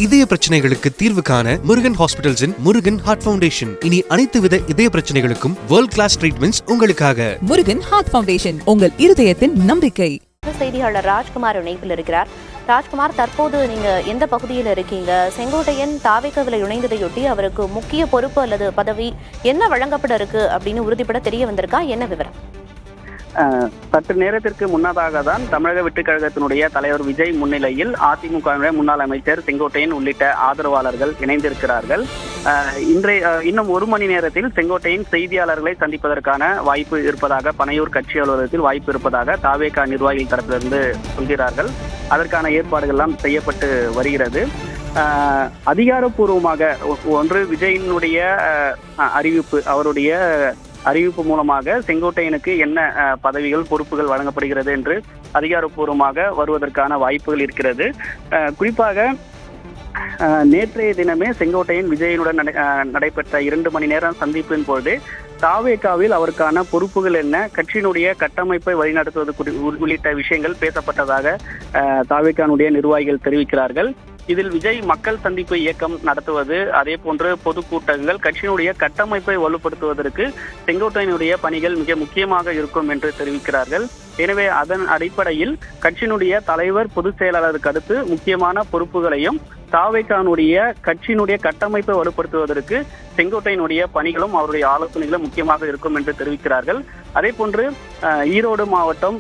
இதய பிரச்சனைகளுக்கு தீர்வு காண முருகன் ஹாஸ்பிட்டல்ஸின் முருகன் ஹார்ட் ஃபவுண்டேஷன். இனி அனைத்து வித இதய பிரச்சனைகளுக்கும் வேர்ல்ட் கிளாஸ் ட்ரீட்மெண்ட்ஸ் உங்களுக்காக. முருகன் ஹார்ட் ஃபவுண்டேஷன், உங்கள் இருதயத்தின் நம்பிக்கை. செய்தியாளர் ராஜ்குமார் இணைப்பில் இருக்கிறார். ராஜ்குமார், தற்போது நீங்க எந்த பகுதியில் இருக்கீங்க? செங்கோட்டையன் தாவேக்காவில் இணைந்ததையொட்டி அவருக்கு முக்கிய பொறுப்பு அல்லது பதவி என்ன வழங்கப்பட இருக்கு அப்படின்னு உறுதிப்பட தெரிய வந்திருக்கா? என்ன விவரம்? சற்று நேரத்திற்கு முன்னதாக தான் தமிழக வெற்றிக் கழகத்தினுடைய தலைவர் விஜய் முன்னிலையில் அதிமுக முன்னாள் அமைச்சர் செங்கோட்டையன் உள்ளிட்ட ஆதரவாளர்கள் இணைந்திருக்கிறார்கள். இன்னும் ஒரு மணி நேரத்தில் செங்கோட்டையன் செய்தியாளர்களை சந்திப்பதற்கான வாய்ப்பு இருப்பதாக பனையூர் கட்சி அலுவலகத்தில் வாய்ப்பு இருப்பதாக தாவேகா நிர்வாகிகள் தரப்பிலிருந்து சொல்கிறார்கள். அதற்கான ஏற்பாடுகள் எல்லாம் செய்யப்பட்டு வருகிறது. அதிகாரப்பூர்வமாக ஒன்று விஜயினுடைய அறிவிப்பு, அவருடைய அறிவிப்பு மூலமாக செங்கோட்டையனுக்கு என்ன பதவிகள் பொறுப்புகள் வழங்கப்படுகிறது என்று அதிகாரப்பூர்வமாக வருவதற்கான வாய்ப்புகள் இருக்கிறது. குறிப்பாக நேற்றைய தினமே செங்கோட்டையன் விஜயனுடன் நடைபெற்ற 2 மணி நேரம் சந்திப்பின் போது தாவேகாவில் அவருக்கான பொறுப்புகள் என்ன, கட்சியினுடைய கட்டமைப்பை வழிநடத்துவது உள்ளிட்ட விஷயங்கள் பேசப்பட்டதாக தாவேகானுடைய நிர்வாகிகள் தெரிவிக்கிறார்கள். இதில் விஜய் மக்கள் சந்திப்பு இயக்கம் நடத்துவது, அதே போன்று பொதுக்கூட்டங்கள், கட்சியினுடைய கட்டமைப்பை வலுப்படுத்துவதற்கு செங்கோட்டையனுடைய பணிகள் மிக முக்கியமாக இருக்கும் என்று தெரிவிக்கிறார்கள். எனவே அதன் அடிப்படையில் கட்சியினுடைய தலைவர், பொதுச் செயலாளருக்கு அடுத்து முக்கியமான பொறுப்புகளையும் தாவேகானுடைய கட்சியினுடைய கட்டமைப்பை வலுப்படுத்துவதற்கு செங்கோட்டையனுடைய பணிகளும் அவருடைய ஆலோசனைகளும் முக்கியமாக இருக்கும் என்று தெரிவிக்கிறார்கள். அதே போன்று ஈரோடு மாவட்டம்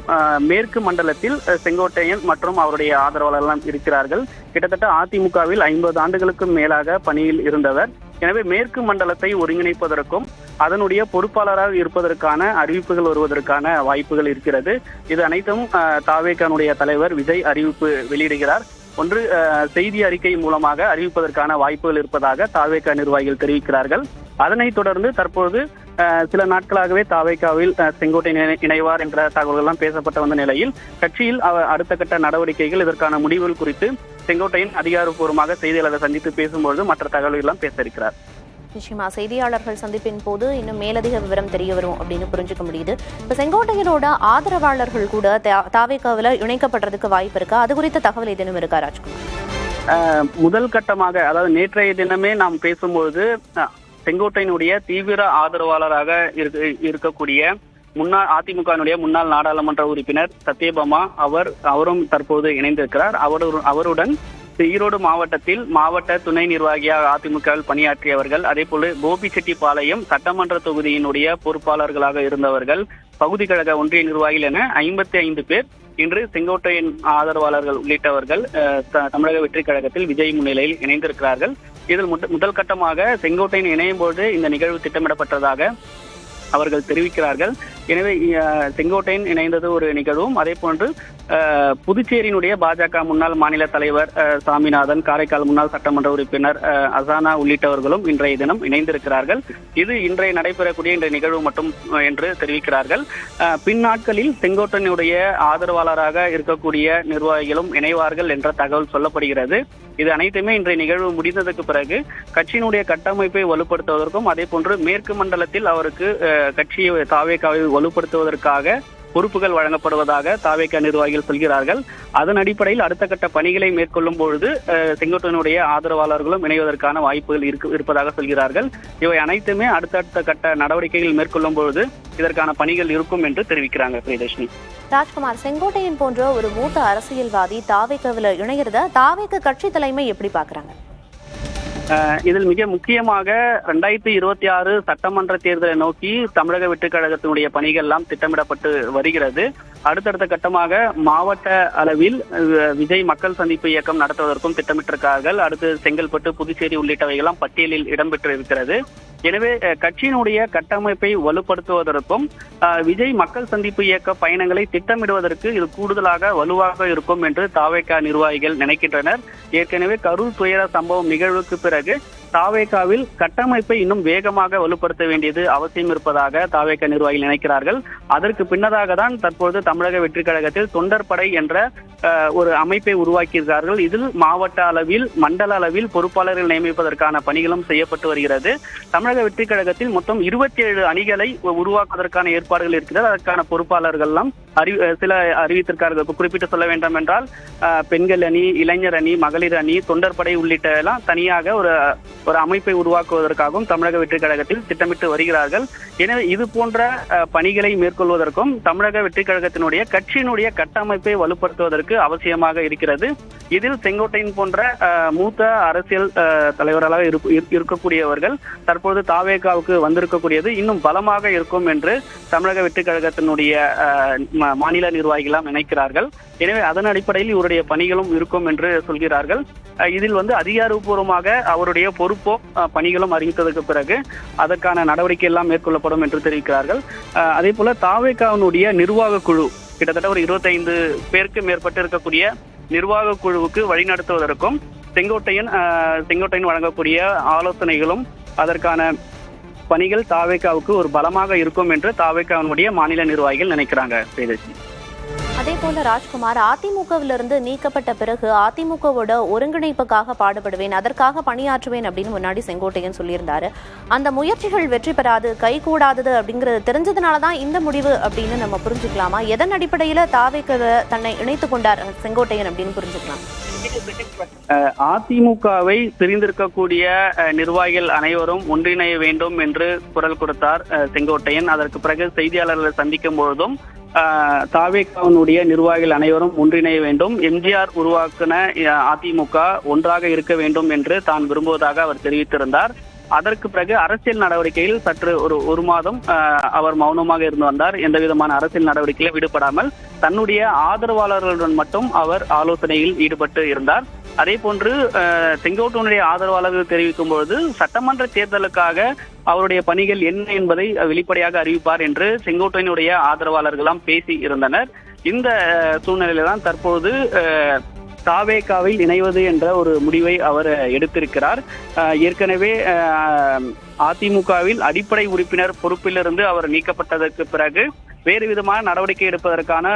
மேற்கு மண்டலத்தில் செங்கோட்டையன் மற்றும் அவருடைய ஆதரவாளர்கள் இருக்கிறார்கள். கிட்டத்தட்ட அதிமுகவில் 50 ஆண்டுகளுக்கும் மேலாக பணியில் இருந்தவர். எனவே மேற்கு மண்டலத்தை ஒருங்கிணைப்பதற்கும் அதனுடைய பொறுப்பாளராக இருப்பதற்கான அறிவிப்புகள் வருவதற்கான வாய்ப்புகள் இருக்கிறது. இது அனைத்தும் தாவேகானுடைய தலைவர் விஜய் அறிவிப்பு வெளியிடுகிறார். ஒன்று செய்தி அறிக்கை மூலமாக அறிவிப்பதற்கான வாய்ப்புகள் இருப்பதாக தாவேகா நிர்வாகிகள் தெரிவிக்கிறார்கள். அதனைத் தொடர்ந்து தற்போது சில நாட்களாகவே தாவேகாவில் செங்கோட்டையன் இணைவார் என்ற தகவல்கள் எல்லாம் பேசப்பட்டு வந்த நிலையில் கட்சியில் அடுத்த கட்ட நடவடிக்கைகள், இதற்கான முடிவுகள் குறித்து செங்கோட்டையன் அதிகாரப்பூர்வமாக செய்தியாளர்கள் சந்தித்து பேசும்போது மற்ற தகவல்கள் எல்லாம் பேச இருக்கிறார். நிச்சயமா செய்தியாளர்கள் சந்திப்பின் போது இன்னும் மேலதிக விவரம் தெரிய வரும் அப்படின்னு புரிஞ்சுக்க முடியுது. இப்ப செங்கோட்டையனோட ஆதரவாளர்கள் கூட தாவேகாவில் இணைக்கப்படுறதுக்கு வாய்ப்பு இருக்கா? அது குறித்த தகவல் ஏதேனும் இருக்கா ராஜ்குமார்? முதல் கட்டமாக, அதாவது நேற்றைய தினமே நாம் பேசும்போது செங்கோட்டையனுடைய தீவிர ஆதரவாளராக இருக்கக்கூடிய அதிமுகவினுடைய முன்னாள் நாடாளுமன்ற உறுப்பினர் சத்யபாமா அவரும் தற்போது இணைந்திருக்கிறார். அவருடன் ஈரோடு மாவட்டத்தில் மாவட்ட துணை நிர்வாகியாக அதிமுகவில் பணியாற்றியவர்கள், அதே போல கோபிச்செட்டிப்பாளையம் சட்டமன்ற தொகுதியினுடைய பொறுப்பாளர்களாக இருந்தவர்கள், பகுதி கழக ஒன்றிய நிர்வாகிகள் என 55 பேர் இன்று செங்கோட்டையன் ஆதரவாளர்கள் உள்ளிட்டவர்கள் தமிழக வெற்றிக் கழகத்தில் விஜய் முன்னிலையில் இணைந்திருக்கிறார்கள். இதில் முதல் கட்டமாக செங்கோட்டையன் இணையும் போது இந்த நிகழ்வு திட்டமிடப்பட்டதாக அவர்கள் தெரிவிக்கிறார்கள். எனவே செங்கோட்டையன் இணைந்தது ஒரு நிகழ்வும், அதே போன்று புதுச்சேரியினுடைய பாஜக முன்னாள் மாநில தலைவர் சாமிநாதன், காரைக்கால் முன்னாள் சட்டமன்ற உறுப்பினர் அசானா உள்ளிட்டவர்களும் இன்றைய தினம் இணைந்திருக்கிறார்கள். இது இன்றைய நடைபெறக்கூடிய இந்த நிகழ்வு மட்டும் என்று தெரிவிக்கிறார்கள். பின்னாட்களில் செங்கோட்டையனுடைய ஆதரவாளராக இருக்கக்கூடிய நிர்வாகிகளும் இணைவார்கள் என்ற தகவல் சொல்லப்படுகிறது. இது அனைத்துமே இன்றைய நிகழ்வு முடிந்ததற்கு பிறகு கட்சியினுடைய கட்டமைப்பை வலுப்படுத்துவதற்கும், அதே போன்று மேற்கு மண்டலத்தில் அவருக்கு கட்சியை தாவேகாவை வலுப்படுத்துவதற்காக பொறுப்புகள் வழங்கப்படுவதாக தாவேகா நிர்வாகிகள் சொல்கிறார்கள். அதன் அடிப்படையில் அடுத்த கட்ட பணிகளை மேற்கொள்ளும் பொழுது செங்கோட்டையனுடைய ஆதரவாளர்களும் இணைவதற்கான வாய்ப்புகள் இருப்பதாக சொல்கிறார்கள். இவை அனைத்துமே அடுத்தடுத்த கட்ட நடவடிக்கைகள் மேற்கொள்ளும் பொழுது இதற்கான பணிகள் இருக்கும் என்று தெரிவிக்கிறாங்க. பிரியதர்ஷினி. ராஜ்குமார், செங்கோட்டையன் போன்ற ஒரு மூத்த அரசியல்வாதி தாவேகாவில் இணைகிறத தாவேகா கட்சி தலைமை எப்படி பாக்குறாங்க? இதில் மிக முக்கியமாக 2026 சட்டமன்ற தேர்தலை நோக்கி தமிழக வெற்றிக் கழகத்தினுடைய பணிகள் எல்லாம் திட்டமிடப்பட்டு வருகிறது. அடுத்தடுத்த கட்டமாக மாவட்ட அளவில் விஜய் மக்கள் சந்திப்பு இயக்கம் நடத்துவதற்கும் திட்டமிட்டிருக்கிறார்கள். அடுத்து செங்கல்பட்டு, புதுச்சேரி உள்ளிட்டவைகளாம் பட்டியலில் இடம்பெற்றிருக்கிறது. எனவே கட்சியினுடைய கட்டமைப்பை வலுப்படுத்துவதற்கும் விஜய் மக்கள் சந்திப்பு இயக்க பயணங்களை திட்டமிடுவதற்கு இது கூடுதலாக வலுவாக இருக்கும் என்று தாவேகா நிர்வாகிகள் நினைக்கின்றனர். ஏற்கனவே கரூர் துயர சம்பவம் நிகழ்வுக்கு பிறகு தாவேகாவில் கட்டமைப்பை இன்னும் வேகமாக வலுப்படுத்த வேண்டியது அவசியம் இருப்பதாக தாவேகா நிர்வாகிகள் நினைக்கிறார்கள். அதற்கு பின்னதாக தான் தற்போது தமிழக வெற்றி கழகத்தில் தொண்டர் படை என்ற ஒரு அமைப்பை உருவாக்கியிருக்கிறார்கள். இதில் மாவட்ட அளவில் மண்டல அளவில் பொறுப்பாளர்கள் நியமிப்பதற்கான பணிகளும் செய்யப்பட்டு வருகிறது. தமிழக வெற்றி கழகத்தில் மொத்தம் 27 அணிகளை உருவாக்குவதற்கான ஏற்பாடுகள் இருக்கிறது. அதற்கான பொறுப்பாளர்கள் எல்லாம் சில அறிவித்திருக்கார்கள். குறிப்பிட்டு சொல்ல வேண்டும் என்றால் பெண்கள் அணி, இளைஞர் அணி, மகளிர் அணி, தொண்டர் படை உள்ளிட்ட எல்லாம் தனியாக ஒரு அமைப்பை உருவாக்குவதற்காகவும் தமிழக வெற்றி கழகத்தில் திட்டமிட்டு வருகிறார்கள். எனவே இது போன்ற பணிகளை மேற்கொள்வதற்கும் தமிழக வெற்றி கழகத்தினுடைய கட்சியினுடைய கட்டமைப்பை வலுப்படுத்துவதற்கு அவசியமாக இருக்கிறது. இதில் செங்கோட்டையன் போன்ற மூத்த அரசியல் தலைவர்களாக இருக்கக்கூடியவர்கள் தற்போது தாவேகாவுக்கு வந்திருக்கக்கூடியது இன்னும் பலமாக இருக்கும் என்று தமிழக வெற்றி கழகத்தினுடைய மாநில நிர்வாகிகள் நினைக்கிறார்கள். எனவே அதன் அடிப்படையில் இவருடைய பணிகளும் இருக்கும் என்று சொல்கிறார்கள். இதில் அதிகாரப்பூர்வமாக அவருடைய பொறுப்போ பணிகளும் அறிவித்ததற்கு பிறகு அதற்கான நடவடிக்கை எல்லாம் மேற்கொள்ளப்படும் என்று தெரிவிக்கிறார்கள். அதே போல தாவேகாவினுடைய நிர்வாக குழு கிட்டத்தட்ட ஒரு 25 பேருக்கு மேற்பட்டு இருக்கக்கூடிய நிர்வாக குழுவுக்கு வழிநடத்துவதற்கும் செங்கோட்டையன் வழங்கக்கூடிய ஆலோசனைகளும் அதற்கான பணிகள் தாவேகாவுக்கு ஒரு பலமாக இருக்கும் என்று தாவேகாவினுடைய மாநில நிர்வாகிகள் நினைக்கிறாங்க. அதே போல ராஜ்குமார், அதிமுகவிலிருந்து நீக்கப்பட்ட பிறகு அதிமுகவோட ஒருங்கிணைப்புக்காக பாடுபடுவேன், அதற்காக பணியாற்றுவேன் அப்படின்னு முன்னாடி செங்கோட்டையன் சொல்லியிருந்தாரு. அந்த முயற்சிகள் வெற்றி பெறாது, கைகூடாதது அப்படிங்கிறது தெரிஞ்சதுனாலதான் இந்த முடிவு அப்படின்னு நம்ம புரிஞ்சுக்கலாமா? எதன் அடிப்படையில தாவேகாவை தன்னை இணைத்துக் கொண்டார் செங்கோட்டையன் அப்படின்னு புரிஞ்சுக்கலாம்? அதிமுகவை பிரிந்திருக்கக்கூடிய நிர்வாகிகள் அனைவரும் ஒன்றிணைய வேண்டும் என்று குரல் கொடுத்தார் செங்கோட்டையன். அதற்கு பிறகு செய்தியாளர்களை சந்திக்கும் பொழுதும் தாவேகாவினுடைய நிர்வாகிகள் அனைவரும் ஒன்றிணைய வேண்டும், எம்ஜிஆர் உருவாக்கின அதிமுக ஒன்றாக இருக்க வேண்டும் என்று தான் விரும்புவதாக அவர் தெரிவித்திருந்தார். அதற்கு பிறகு அரசியல் நடவடிக்கையில் சற்று ஒரு மாதம் அவர் மௌனமாக இருந்து வந்தார். எந்த விதமான அரசியல் நடவடிக்கையில் ஈடுபடாமல் தன்னுடைய ஆதரவாளர்களுடன் மட்டும் அவர் ஆலோசனையில் ஈடுபட்டு இருந்தார். அதே போன்று செங்கோட்டையனுடைய ஆதரவாளர்கள் தெரிவிக்கும் பொழுது சட்டமன்ற தேர்தலுக்காக அவருடைய பணிகள் என்ன என்பதை வெளிப்படையாக அறிவிப்பார் என்று செங்கோட்டையனுடைய ஆதரவாளர்களாம் பேசி இருந்தனர். இந்த சூழ்நிலையில தான் தற்போது தாவேகாவில் இணைவது என்ற ஒரு முடிவை அவர் எடுத்திருக்கிறார். ஏற்கனவே அதிமுகவில் அடிப்படை உறுப்பினர் பொறுப்பிலிருந்து அவர் நீக்கப்பட்டதற்கு பிறகு வேறு விதமான நடவடிக்கை எடுப்பதற்கான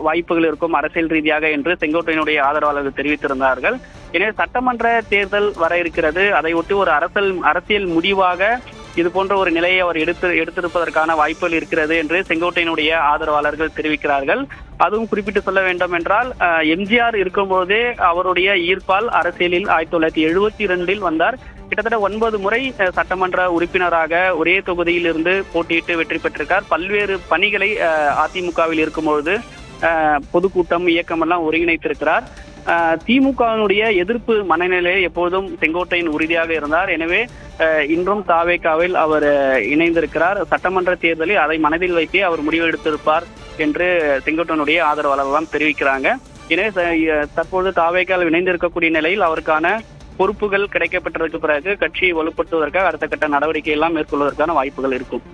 வாய்ப்புகள் இருக்கும் அரசியல் ரீதியாக என்று செங்கோட்டையனுடைய ஆதரவாளர்கள் தெரிவித்திருந்தார்கள். எனவே சட்டமன்ற தேர்தல் வர இருக்கிறது. அதை ஒட்டி ஒரு அரசியல் முடிவாக இது போன்ற ஒரு நிலையை அவர் எடுத்திருப்பதற்கான வாய்ப்புகள் இருக்கிறது என்று செங்கோட்டையனுடைய ஆதரவாளர்கள் தெரிவிக்கிறார்கள். அதுவும் குறிப்பிட்டு சொல்ல வேண்டும் என்றால் எம்ஜிஆர் இருக்கும்போதே அவருடைய ஈர்ப்பால் அரசியலில் 1972 வந்தார். கிட்டத்தட்ட 9 முறை சட்டமன்ற உறுப்பினராக ஒரே தொகுதியில் இருந்து போட்டியிட்டு வெற்றி பெற்றிருக்கார். பல்வேறு பணிகளை அதிமுகவில் இருக்கும்பொழுது பொதுக்கூட்டம், இயக்கம் எல்லாம் ஒருங்கிணைத்திருக்கிறார். திமுகவினுடைய எதிர்ப்பு மனநிலையை எப்போதும் செங்கோட்டையன் உறுதியாக இருந்தார். எனவே இன்றும் தாவேகாவில் அவர் இணைந்திருக்கிறார். சட்டமன்ற தேர்தலில் அதை மனதில் வைத்தே அவர் முடிவு எடுத்திருப்பார் என்று செங்கோட்டையனுடைய ஆதரவாளர்கள் தெரிவிக்கிறாங்க. எனவே தற்போது தாவேகாவில் இணைந்திருக்கக்கூடிய நிலையில் அவருக்கான பொறுப்புகள் கிடைக்கப்பட்டதற்கு பிறகு கட்சியை வலுப்படுத்துவதற்காக அடுத்த கட்ட நடவடிக்கை எல்லாம் மேற்கொள்வதற்கான வாய்ப்புகள் இருக்கும்.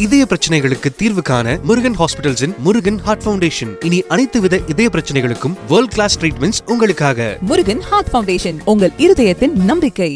இதய பிரச்சனைகளுக்கு தீர்வு காண முருகன் ஹாஸ்பிட்டல்ஸின் முருகன் ஹார்ட் ஃபவுண்டேஷன். இனி அனைத்து வித இதய பிரச்சனைகளுக்கும் வேர்ல்ட் கிளாஸ் ட்ரீட்மெண்ட்ஸ் உங்களுக்காக. முருகன் ஹார்ட் ஃபவுண்டேஷன், உங்கள் இருதயத்தின் நம்பிக்கை.